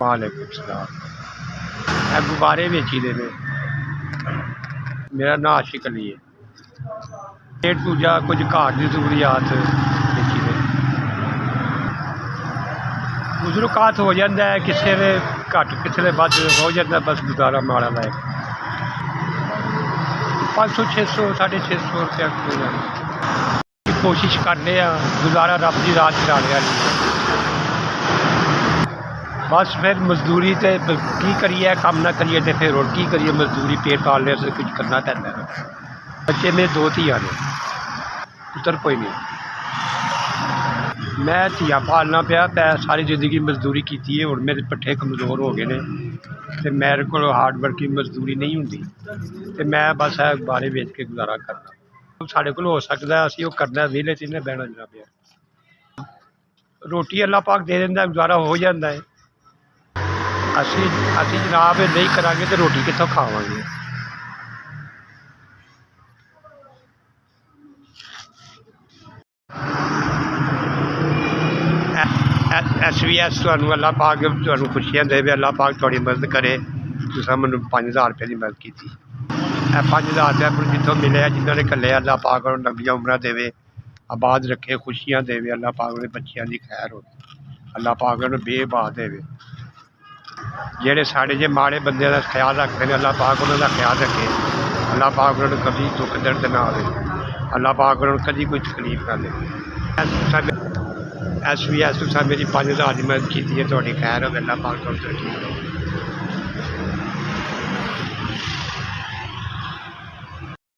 वालेकुम सलाम। मैं गुब्बारे बेची दे ने। मेरा नाम आशिक अली है। पेट पूजा कुछ घर की जरूरियात बेची दे। गुजरकात हो जाता है, किसी ने घट किसी ने वध हो जाता, बस गुजारा माड़ा लायक 500 600 650 रुपया हो जाता। कोशिश करने गुजारा रब की रात चलाने वाली। बस फिर मजदूरी तो की करिए, काम ना करिए तो फिर और की करिए, मजदूरी पेट पालने से कुछ करना पैंदा है। बच्चे मेरे 2 धियां ने, पुत्तर कोई नहीं। मैं धियां पालना पिया। मैं सारी जिंदगी मजदूरी की है, और मेरे पट्ठे कमज़ोर हो गए ने, तो मेरे को हार्ड वर्किंग मजदूरी नहीं होंगी, तो मैं बस गुब्बारे बेच के गुजारा करना। साढ़े को हो सकता असीं वो करना, विहले च इन्हें बहना जरा पिया। रोटी अल्लाह पाक दे देंदा, गुजारा हो जाता है। असी जनाब नहीं करांगे तो रोटी कित्थों खावांगे। SVS तुहानूं अल्लाह पाक तुहानूं खुशियां देवे, अल्लाह पाक तुहाड़ी मदद करे। तुसां मैनूं 5000 रुपये की मदद की। 5000 रुपया मैनूं जित्थों मिले, जिन्होंने घल्ले, अल्लाह पाक उन्हें लंबियां उमरां देवे, आबाद रखे, खुशियां देवे। अल्लाह पाक उन्हें बच्चियां की खैर हो, अल्लाह पाक उन्हें बेबाद देवे। जेड़े साढ़े जे माड़े बंदे का ख्याल रखते हैं, अल्लाह पाक उन्होंने ख्याल रखे। अल्लाह पाक उन्होंने कभी दुख दर्द ना आए, अल्लाह पाक उन्होंने कभी कोई तकलीफ ना दे। SVS तुसां मेरी 5000 की मदद की है, तुहाड़ी खैर हो, अल्लाह पाक तुहानूं तरक्की करे।